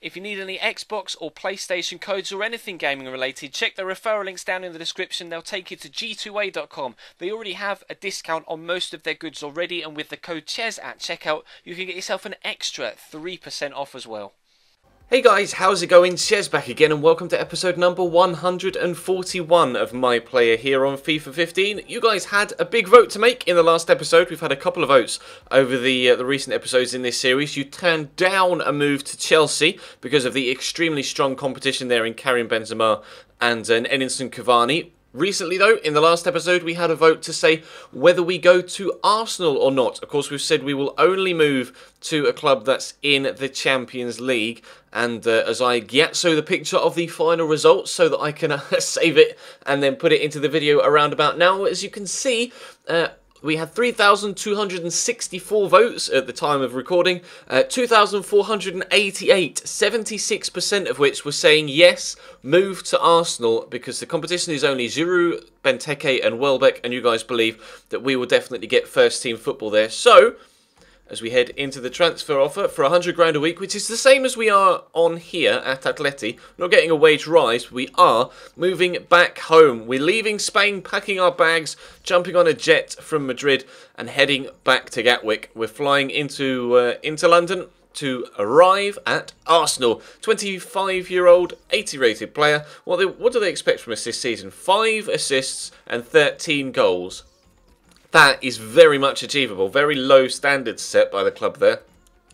If you need any Xbox or PlayStation codes or anything gaming related, check the referral links down in the description. They'll take you to g2a.com. They already have a discount on most of their goods already, and with the code CHES at checkout, you can get yourself an extra 3% off as well. Hey guys, how's it going? Chez back again, and welcome to episode number 141 of My Player here on FIFA 15. You guys had a big vote to make in the last episode. We've had a couple of votes over the recent episodes in this series. You turned down a move to Chelsea because of the extremely strong competition there in Karim Benzema and Edinson Cavani. Recently, though, in the last episode, we had a vote to say whether we go to Arsenal or not. Of course, we've said we will only move to a club that's in the Champions League. And as I get the picture of the final results so that I can save it and then put it into the video around about now, as you can see, we had 3,264 votes at the time of recording, 2,488, 76% of which were saying yes, move to Arsenal, because the competition is only Giroud, Benteke and Welbeck, and you guys believe that we will definitely get first team football there. So, as we head into the transfer offer for 100 grand a week, which is the same as we are on here at Atleti. Not getting a wage rise, we are moving back home. We're leaving Spain, packing our bags, jumping on a jet from Madrid and heading back to Gatwick. We're flying into London to arrive at Arsenal. 25-year-old, 80-rated player. What do they expect from us this season? 5 assists and 13 goals. That is very much achievable. Very low standards set by the club there.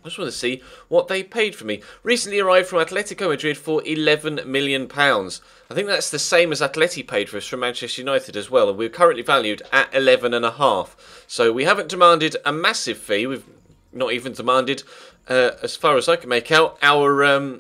I just want to see what they paid for me. Recently arrived from Atletico Madrid for £11 million. I think that's the same as Atleti paid for us from Manchester United as well. And we're currently valued at 11.5. So we haven't demanded a massive fee. We've not even demanded, as far as I can make out, our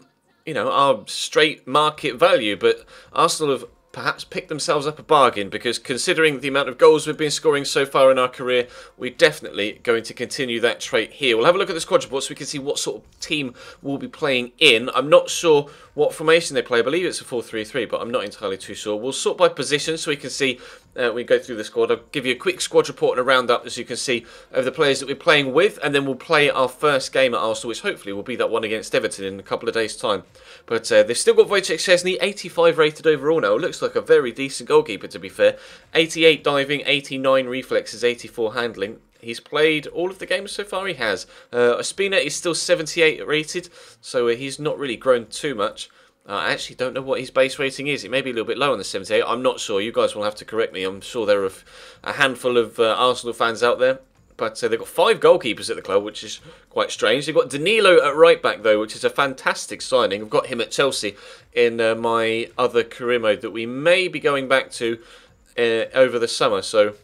straight market value. But Arsenal have perhaps pick themselves up a bargain, because considering the amount of goals we've been scoring so far in our career, we're definitely going to continue that trait here. We'll have a look at the squad report so we can see what sort of team we'll be playing in. I'm not sure what formation they play. I believe it's a 4-3-3, but I'm not entirely too sure. We'll sort by position so we can see, we go through the squad. I'll give you a quick squad report and a roundup, as you can see, of the players that we're playing with, and then we'll play our first game at Arsenal, which hopefully will be that one against Everton in a couple of days' time. But they've still got Wojciech Szczesny, 85 rated overall now. It looks like a very decent goalkeeper, to be fair. 88 diving, 89 reflexes, 84 handling. He's played all of the games so far, he has. Ospina is still 78 rated, so he's not really grown too much. I actually don't know what his base rating is. It may be a little bit low on the 78. I'm not sure. You guys will have to correct me. I'm sure there are a handful of Arsenal fans out there. But they've got 5 goalkeepers at the club, which is quite strange. They've got Danilo at right back, though, which is a fantastic signing. I've got him at Chelsea in my other career mode that we may be going back to over the summer. So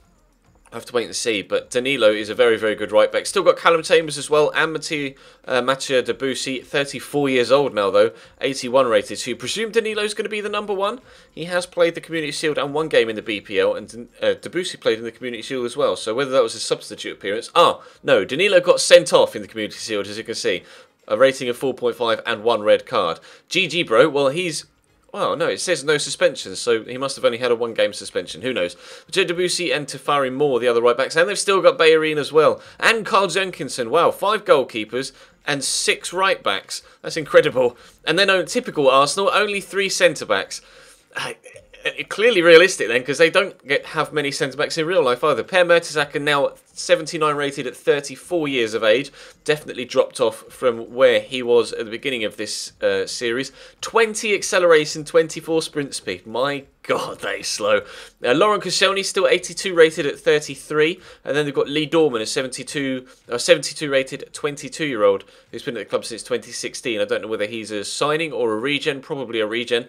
I have to wait and see. But Danilo is a very, very good right back. Still got Callum Chambers as well, and Mathieu Debussy, 34 years old now, though, 81 rated. So you presume Danilo's going to be the number one. He has played the Community Shield and one game in the BPL, and Debussy played in the Community Shield as well. So whether that was a substitute appearance... no, Danilo got sent off in the Community Shield, as you can see. A rating of 4.5 and 1 red card. GG, bro. Well, he's... Well, no, it says no suspensions, so he must have only had a 1-game suspension. Who knows? Joe Debussy and Tafari Moore, the other right-backs. And they've still got Bayerin as well. And Carl Jenkinson. Wow, 5 goalkeepers and 6 right-backs. That's incredible. And then typical Arsenal, only 3 centre-backs. Clearly realistic then, because they don't have many centre-backs in real life either. Per Mertesacker now 79 rated at 34 years of age. Definitely dropped off from where he was at the beginning of this series. 20 acceleration, 24 sprint speed. My God, that is slow. Laurent Koscielny still 82 rated at 33. And then they've got Lee Dorman, a 72 rated 22-year-old who's been at the club since 2016. I don't know whether he's a signing or a regen. Probably a regen.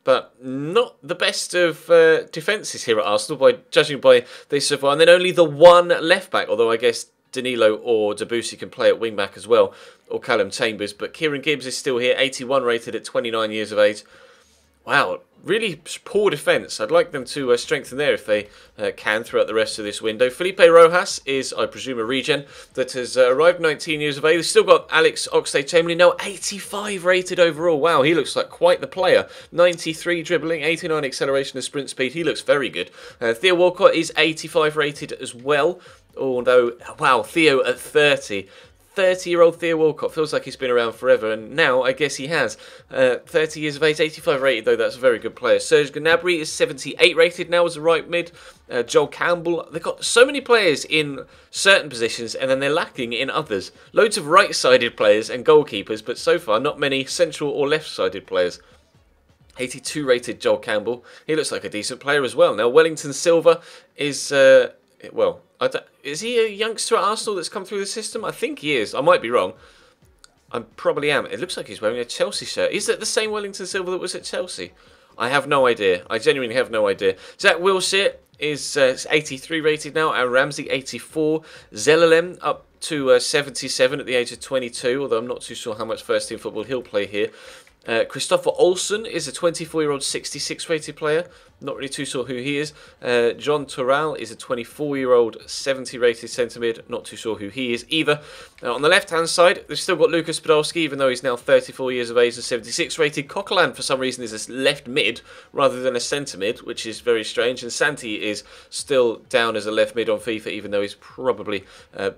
But not the best of defences here at Arsenal, judging by this so far. And then only the 1 left-back, although I guess Danilo or Debussy can play at wing-back as well, or Callum Chambers. But Kieran Gibbs is still here, 81 rated at 29 years of age. Wow, really poor defence. I'd like them to strengthen there if they can throughout the rest of this window. Felipe Rojas is, I presume, a regen that has arrived 19 years of age. We've still got Alex Oxlade-Chamberlain now, 85 rated overall. Wow, he looks like quite the player. 93 dribbling, 89 acceleration and sprint speed. He looks very good. Theo Walcott is 85 rated as well. Although, wow, Theo at 30. 30-year-old Theo Walcott. Feels like he's been around forever, and now I guess he has. 30 years of age, 85 rated, though that's a very good player. Serge Gnabry is 78 rated now as a right mid. Joel Campbell. They've got so many players in certain positions, and then they're lacking in others. Loads of right-sided players and goalkeepers, but so far not many central or left-sided players. 82 rated Joel Campbell. He looks like a decent player as well. Now, Wellington Silva is... well, is he a youngster at Arsenal that's come through the system? I think he is. I might be wrong. I probably am. It looks like he's wearing a Chelsea shirt. Is that the same Wellington Silva that was at Chelsea? I have no idea. I genuinely have no idea. Zach Wilshere is 83 rated now, and Ramsey 84. Zelalem up to 77 at the age of 22, although I'm not too sure how much first-team football he'll play here. Christopher Olsen is a 24-year-old 66 rated player. Not really too sure who he is. John Toral is a 24-year-old 70 rated centre mid. Not too sure who he is either. On the left-hand side, they've still got Lucas Podolski, even though he's now 34 years of age and 76 rated. Coquelin, for some reason, is a left mid rather than a centre mid, which is very strange. And Santi is still down as a left mid on FIFA, even though he's probably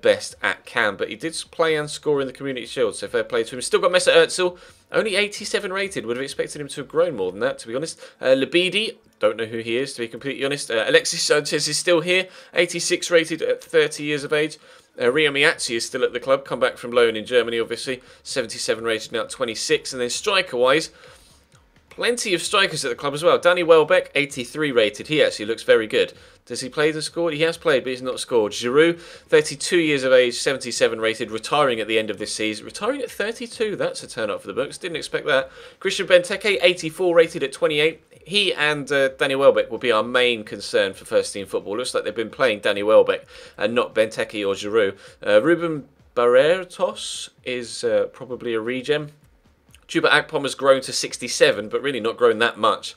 best at cam. But he did play and score in the Community Shield, so fair play to him. Still got Mesut Ozil. Only 87 rated. Would have expected him to have grown more than that, to be honest. Labidi, don't know who he is, to be completely honest. Alexis Sanchez is still here. 86 rated at 30 years of age. Rio Miazzi is still at the club. Come back from loan in Germany, obviously. 77 rated now at 26. And then striker-wise, plenty of strikers at the club as well. Danny Welbeck, 83 rated. He actually looks very good. Does he play the scored? He has played, but he's not scored. Giroud, 32 years of age, 77 rated, retiring at the end of this season. Retiring at 32, that's a turn up for the books. Didn't expect that. Christian Benteke, 84 rated at 28. He and Danny Welbeck will be our main concern for first-team football. Looks like they've been playing Danny Welbeck and not Benteke or Giroud. Ruben Barretos is probably a regen. Chuba Akpom has grown to 67, but really not grown that much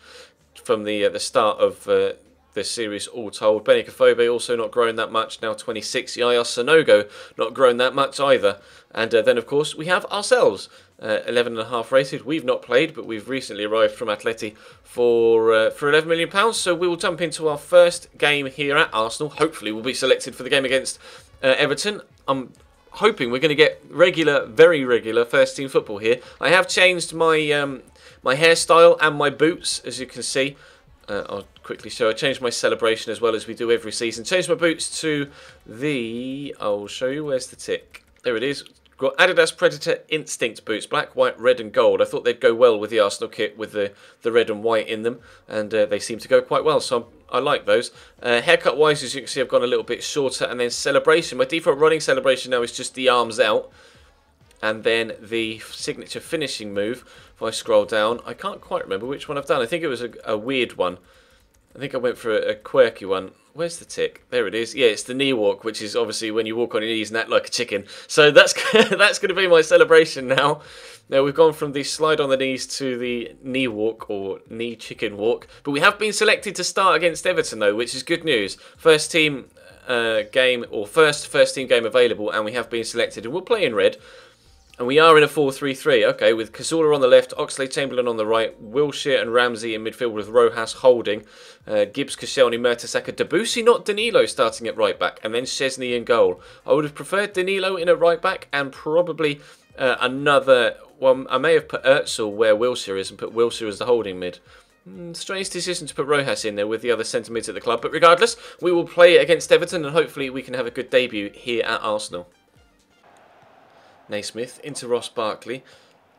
from the start of the series all told. Benik Afobe also not grown that much, now 26. Yaya Sanogo not grown that much either. And then, of course, we have ourselves, 11.5 rated. We've not played, but we've recently arrived from Atleti for £11 million. So we will jump into our first game here at Arsenal. Hopefully we'll be selected for the game against Everton. I'm hoping we're going to get regular, very regular first-team football here. I have changed my my hairstyle and my boots, as you can see. I'll quickly show. I changed my celebration as well as we do every season. Changed my boots to the... I'll show you. Where's the tick? There it is. Got Adidas Predator Instinct boots. Black, white, red and gold. I thought they'd go well with the Arsenal kit with the red and white in them. And they seem to go quite well. So I like those. Haircut wise, as you can see, I've gone a little bit shorter. And then celebration. My default running celebration now is just the arms out. And then the signature finishing move, if I scroll down, I can't quite remember which one I've done. I think it was a weird one. I think I went for a quirky one. Where's the tick? There it is. Yeah, it's the knee walk, which is obviously when you walk on your knees and act like a chicken. So that's that's going to be my celebration now. Now we've gone from the slide on the knees to the knee walk or knee chicken walk. But we have been selected to start against Everton though, which is good news. First team game or first team game available, and we have been selected, and we'll play in red. And we are in a 4-3-3, okay, with Cazorla on the left, Oxlade-Chamberlain on the right, Wilshere and Ramsey in midfield with Rojas holding, Gibbs, Koscielny, Mertesacker, Debussy, not Danilo starting at right back, and then Szczesny in goal. I would have preferred Danilo in at right back and probably another, well, I may have put Ozil where Wilshere is and put Wilshere as the holding mid. Strange decision to put Rojas in there with the other centre mids at the club, but regardless, we will play against Everton and hopefully we can have a good debut here at Arsenal. Naismith into Ross Barkley.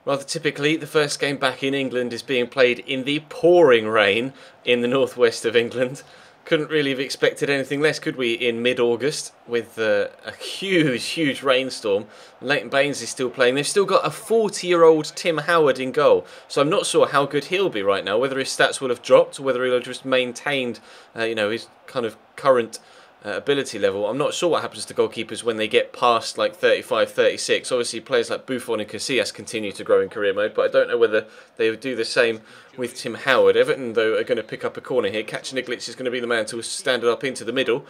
Rather typically, the first game back in England is being played in the pouring rain in the northwest of England. Couldn't really have expected anything less, could we, in mid-August with a huge rainstorm. Leighton Baines is still playing. They've still got a 40-year-old Tim Howard in goal, so I'm not sure how good he'll be right now, whether his stats will have dropped or whether he'll have just maintained his kind of current ability level. I'm not sure what happens to goalkeepers when they get past like 35, 36. Obviously players like Buffon and Casillas continue to grow in career mode, but I don't know whether they would do the same with Tim Howard. Everton though are going to pick up a corner here. Kaczniglic is going to be the man to stand it up into the middle.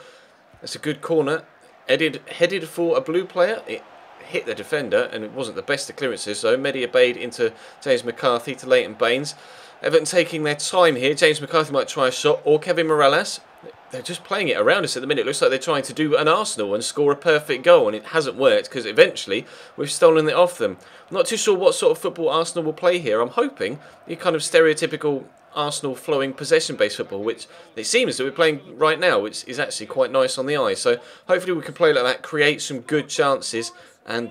That's a good corner. Headed for a blue player. It hit the defender, and it wasn't the best of clearances. So Mehdi Abeid into James McCarthy to Leighton Baines. Everton taking their time here. James McCarthy might try a shot, or Kevin Morales. They're just playing it around us at the minute. It looks like they're trying to do an Arsenal and score a perfect goal, and it hasn't worked because eventually we've stolen it off them. I'm not too sure what sort of football Arsenal will play here. I'm hoping the kind of stereotypical Arsenal flowing possession-based football, which it seems that we're playing right now, which is actually quite nice on the eye. So hopefully we can play like that, create some good chances, and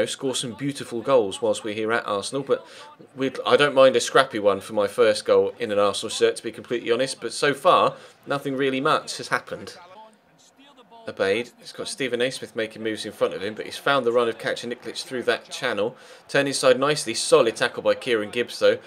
score some beautiful goals whilst we're here at Arsenal. But I don't mind a scrappy one for my first goal in an Arsenal shirt, to be completely honest. But so far, nothing really much has happened. Abeid. He's got Stephen Naismith making moves in front of him, but he's found the run of catching Nikolic through that channel. Turn inside nicely. Solid tackle by Kieran Gibbs, though.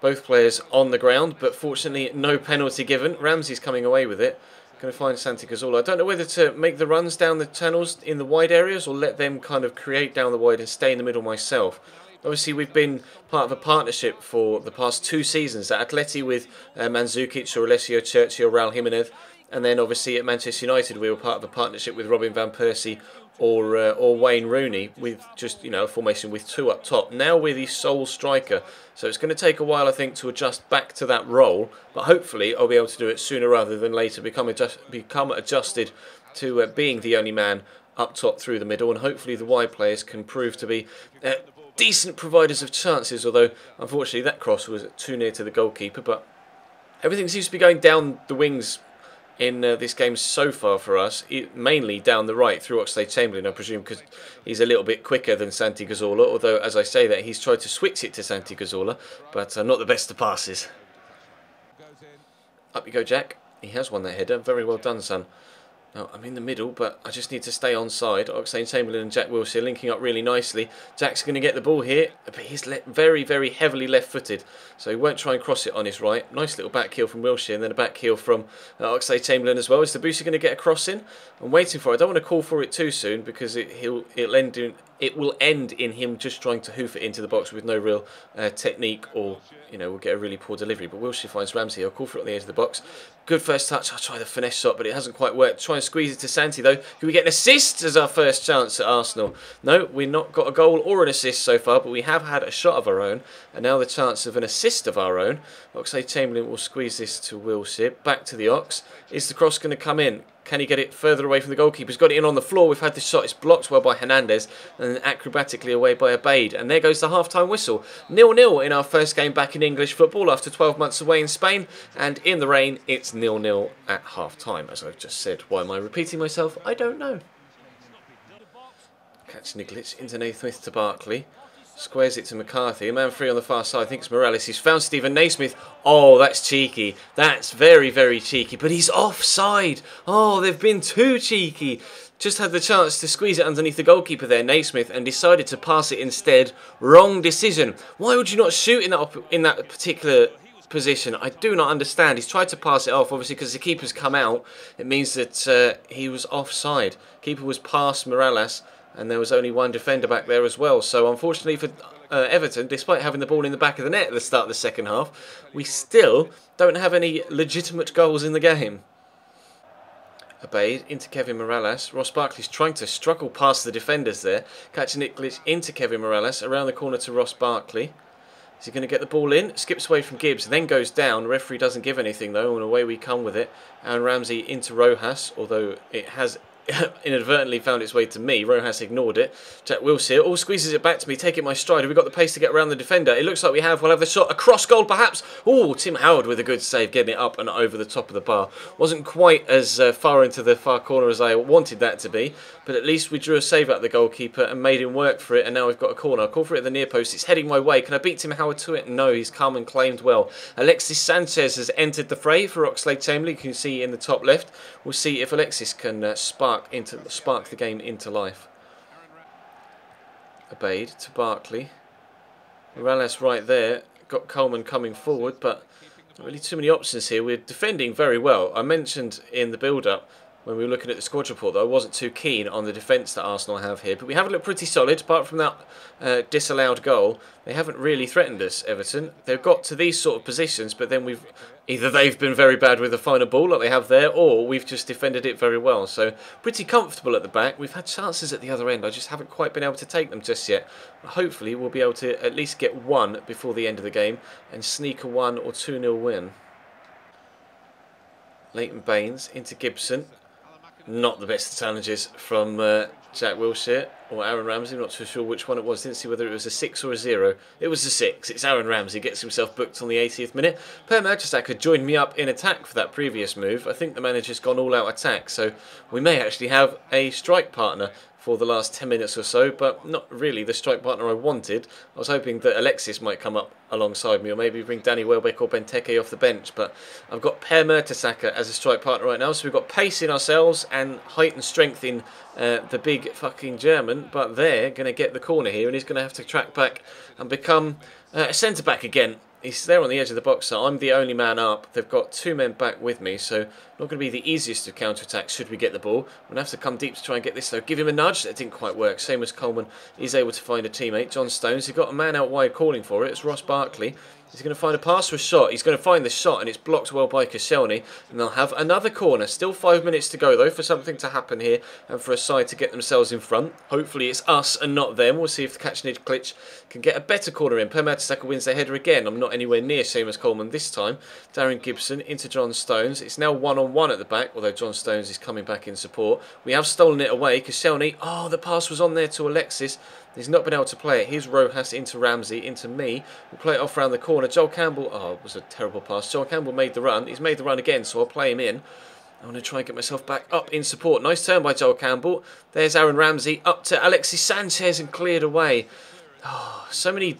Both players on the ground, but fortunately no penalty given. Ramsey's coming away with it. Going to find Santi Cazorla. I don't know whether to make the runs down the channels in the wide areas or let them kind of create down the wide and stay in the middle myself. Obviously, we've been part of a partnership for the past 2 seasons at Atleti with Mandzukic or Alessio Cerci or Raul Jimenez. And then obviously at Manchester United, we were part of a partnership with Robin van Persie or Wayne Rooney with just, a formation with 2 up top. Now we're the sole striker. So it's going to take a while, I think, to adjust back to that role. But hopefully I'll be able to do it sooner rather than later, become adjusted to being the only man up top through the middle. And hopefully the wide players can prove to be decent providers of chances. Although, unfortunately, that cross was too near to the goalkeeper. But everything seems to be going down the wings in this game so far for us, mainly down the right through Oxlade-Chamberlain, I presume, because he's a little bit quicker than Santi Cazorla, although, as I say that, he's tried to switch it to Santi Cazorla, but not the best of passes. Up you go, Jack. He has won that header. Very well done, son. Now, I'm in the middle, but I just need to stay onside. Oxlade-Chamberlain and Jack Wilshere linking up really nicely. Jack's going to get the ball here, but he's very, very heavily left-footed, so he won't try and cross it on his right. Nice little back heel from Wilshere, and then a back heel from Oxlade-Chamberlain as well. Is the booster going to get a cross in? I'm waiting for it. I don't want to call for it too soon because it will end in him just trying to hoof it into the box with no real technique, or we'll get a really poor delivery. But Wilshere finds Ramsey. I'll call for it on the edge of the box. Good first touch. I'll try the finesse shot, but it hasn't quite worked. Try and squeeze it to Santi, though. Can we get an assist as our first chance at Arsenal? No, we've not got a goal or an assist so far, but we have had a shot of our own, and now the chance of an assist of our own. Oxlade-Chamberlain will squeeze this to Wilshere. Back to the Ox. Is the cross going to come in? Can he get it further away from the goalkeeper? He's got it in on the floor. We've had the shot. It's blocked well by Hernandez and then acrobatically away by Abeid. And there goes the half-time whistle. 0-0 in our first game back in English football after 12 months away in Spain. And in the rain, it's 0-0 at half-time, as I've just said. Why am I repeating myself? I don't know. Catch Nikolic into Naismith to Barkley. Squares it to McCarthy. A man free on the far side. I think it's Morales. He's found Stephen Naismith. Oh, that's cheeky. That's very, very cheeky. But he's offside. Oh, they've been too cheeky. Just had the chance to squeeze it underneath the goalkeeper there, Naismith, and decided to pass it instead. Wrong decision. Why would you not shoot in that particular position? I do not understand. He's tried to pass it off, obviously, because the keeper's come out. It means that he was offside. Keeper was past Morales, and there was only one defender back there as well. So unfortunately for Everton, despite having the ball in the back of the net at the start of the second half, we still don't have any legitimate goals in the game. Abeid into Kevin Morales. Ross Barkley's trying to struggle past the defenders there. Catching Nikolic into Kevin Morales. Around the corner to Ross Barkley. Is he going to get the ball in? Skips away from Gibbs, then goes down. The referee doesn't give anything though, and away we come with it. And Ramsey into Rojas, although it has inadvertently found its way to me. Rojas ignored it. Jack Wilshere squeezes it back to me. Take it my stride. Have we got the pace to get around the defender? It looks like we have. We'll have the shot. A cross goal perhaps. Oh, Tim Howard with a good save, getting it up and over the top of the bar. Wasn't quite as far into the far corner as I wanted that to be, but at least we drew a save out the goalkeeper and made him work for it, and now we've got a corner. I'll call for it at the near post. It's heading my way. Can I beat Tim Howard to it? No, he's come and claimed well. Alexis Sanchez has entered the fray for Oxlade-Chamberlain. You can see in the top left. We'll see if Alexis can spark the game into life. Abeid to Barkley. Morales right there. Got Coleman coming forward, but not really too many options here. We're defending very well. I mentioned in the build-up when we were looking at the squad report that I wasn't too keen on the defence that Arsenal have here. But we haven't looked pretty solid, apart from that disallowed goal. They haven't really threatened us, Everton. They've got to these sort of positions, but then either they've been very bad with the final ball like they have there, or we've just defended it very well. So pretty comfortable at the back. We've had chances at the other end. I just haven't quite been able to take them just yet. Hopefully we'll be able to at least get one before the end of the game and sneak a 1 or 2-0 win. Leighton Baines into Gibson. Not the best of challenges from Jack Wilshere or Aaron Ramsey. Not too sure which one it was. Didn't see whether it was a 6 or a 0. It was a 6. It's Aaron Ramsey. Gets himself booked on the 80th minute. Per Mertesacker joined me up in attack for that previous move. I think the manager's gone all out attack. So we may actually have a strike partner for the last 10 minutes or so, but not really the strike partner I wanted. I was hoping that Alexis might come up alongside me, or maybe bring Danny Welbeck or Benteke off the bench, but I've got Per Mertesacker as a strike partner right now, so we've got pace in ourselves and height and strength in the big fucking German, but they're going to get the corner here, and he's going to have to track back and become a centre-back again. He's there on the edge of the box, so I'm the only man up. They've got 2 men back with me, so not going to be the easiest of counter-attacks should we get the ball. I'm going to have to come deep to try and get this, though. Give him a nudge. That didn't quite work. Same as Coleman. He's able to find a teammate. John Stones. He's got a man out wide calling for it. It's Ross Barkley. He's going to find a pass or a shot. He's going to find the shot, and it's blocked well by Koscielny. And they'll have another corner. Still 5 minutes to go, though, for something to happen here and for a side to get themselves in front. Hopefully it's us and not them. We'll see if the Kacinic can get a better corner in. Per Mertesacker wins their header again. I'm not anywhere near Seamus Coleman this time. Darren Gibson into John Stones. It's now 1-on-1 at the back, although John Stones is coming back in support. We have stolen it away. Koscielny. Oh, the pass was on there to Alexis. He's not been able to play it. Here's Rojas into Ramsey, into me. We'll play it off around the corner. Joel Campbell. Oh, it was a terrible pass. Joel Campbell made the run. He's made the run again, so I'll play him in. I want to try and get myself back up in support. Nice turn by Joel Campbell. There's Aaron Ramsey up to Alexis Sanchez and cleared away. Oh, so many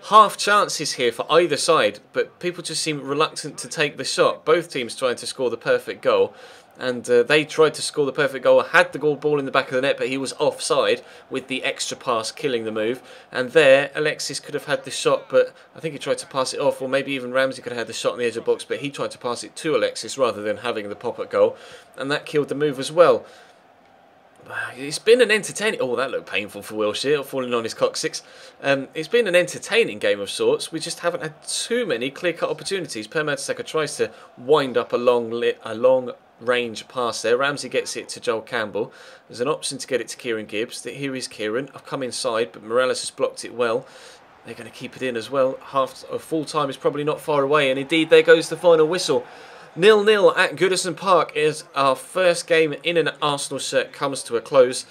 half chances here for either side, but people just seem reluctant to take the shot. Both teams trying to score the perfect goal. And they tried to score the perfect goal, had the ball in the back of the net, but he was offside with the extra pass killing the move. And there, Alexis could have had the shot, but I think he tried to pass it off, or maybe even Ramsey could have had the shot on the edge of the box, but he tried to pass it to Alexis rather than having the pop at goal. And that killed the move as well. It's been an entertaining... Oh, that looked painful for Wilshere, falling on his coccyx. It's been an entertaining game of sorts. We just haven't had too many clear-cut opportunities. Per Mertesacker tries to wind up a long range pass there. Ramsey gets it to Joel Campbell. There's an option to get it to Kieran Gibbs. Here is Kieran. I've come inside, but Morales has blocked it well. They're going to keep it in as well. Full time is probably not far away, and indeed there goes the final whistle. 0-0 at Goodison Park as our first game in an Arsenal shirt comes to a close.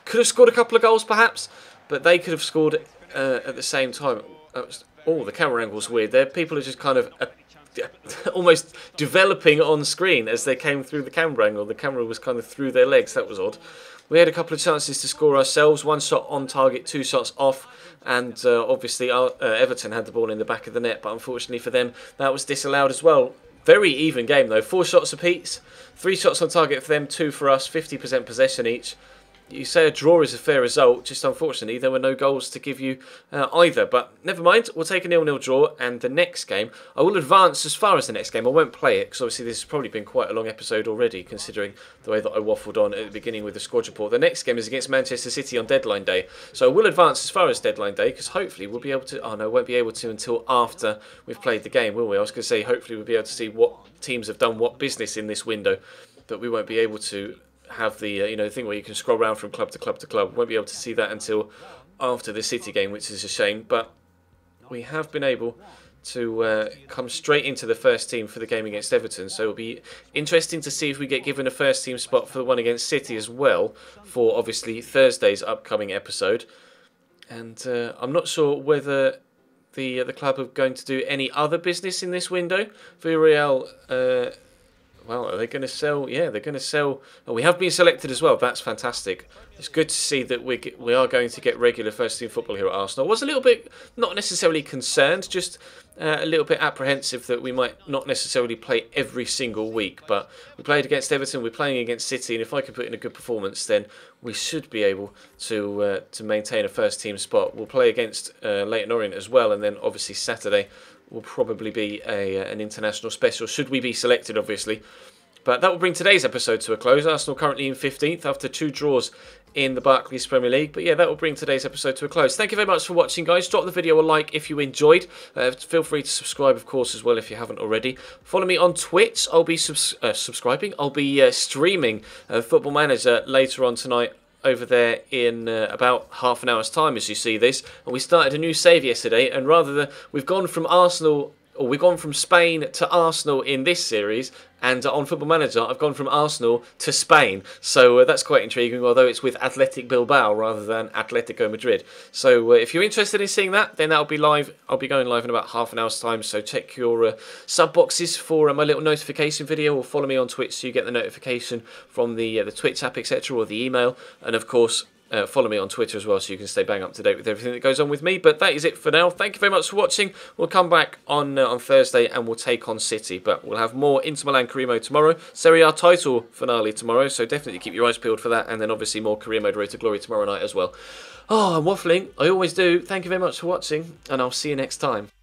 Could have scored a couple of goals perhaps, but they could have scored at the same time. Oh, the camera angle's weird there. People are just kind of almost developing on screen as they came through the camera angle. The camera was kind of through their legs. That was odd. We had a couple of chances to score ourselves. 1 shot on target, 2 shots off. And obviously Everton had the ball in the back of the net. But unfortunately for them, that was disallowed as well. Very even game though. 4 shots apiece. 3 shots on target for them, 2 for us. 50% possession each. You say a draw is a fair result, just unfortunately there were no goals to give you either. But never mind, we'll take a 0-0 draw, and the next game, I will advance as far as the next game. I won't play it, because obviously this has probably been quite a long episode already, considering the way that I waffled on at the beginning with the squad report. The next game is against Manchester City on deadline day, so I will advance as far as deadline day, because hopefully we'll be able to... Oh no, won't be able to until after we've played the game, will we? I was going to say, hopefully we'll be able to see what teams have done what business in this window, but we won't be able to have the thing where you can scroll around from club to club to club. Won't be able to see that until after the City game, which is a shame. But we have been able to come straight into the first team for the game against Everton. So it'll be interesting to see if we get given a first team spot for the one against City as well, for obviously Thursday's upcoming episode. And I'm not sure whether the club are going to do any other business in this window. Villarreal... Well, are they going to sell? Yeah, they're going to sell. Oh, we have been selected as well. That's fantastic. It's good to see that we are going to get regular first-team football here at Arsenal. I was a little bit, not necessarily concerned, just a little bit apprehensive that we might not necessarily play every single week. But we played against Everton, we're playing against City, and if I can put in a good performance, then we should be able to maintain a first-team spot. We'll play against Leyton Orient as well, and then obviously Saturday will probably be an international special, should we be selected, obviously. But that will bring today's episode to a close. Arsenal currently in 15th after 2 draws in the Barclays Premier League. But yeah, that will bring today's episode to a close. Thank you very much for watching, guys. Drop the video a like if you enjoyed. Feel free to subscribe, of course, as well if you haven't already. Follow me on Twitch. I'll be subscribing. I'll be streaming Football Manager later on tonight over there in about half an hour's time, as you see this. And we started a new save yesterday, and rather than we've gone from Arsenal, or we've gone from Spain to Arsenal in this series, and on Football Manager I've gone from Arsenal to Spain. So that's quite intriguing, although it's with Athletic Bilbao rather than Atletico Madrid. So if you're interested in seeing that, then that'll be live. I'll be going live in about half an hour's time, so check your sub boxes for my little notification video, or follow me on Twitch so you get the notification from the Twitch app, etc., or the email. And of course, follow me on Twitter as well so you can stay bang up to date with everything that goes on with me. But that is it for now. Thank you very much for watching. We'll come back on Thursday and we'll take on City. But we'll have more Inter Milan Career Mode tomorrow. Serie A title finale tomorrow. So definitely keep your eyes peeled for that. And then obviously more Career Mode Road to Glory tomorrow night as well. Oh, I'm waffling. I always do. Thank you very much for watching. And I'll see you next time.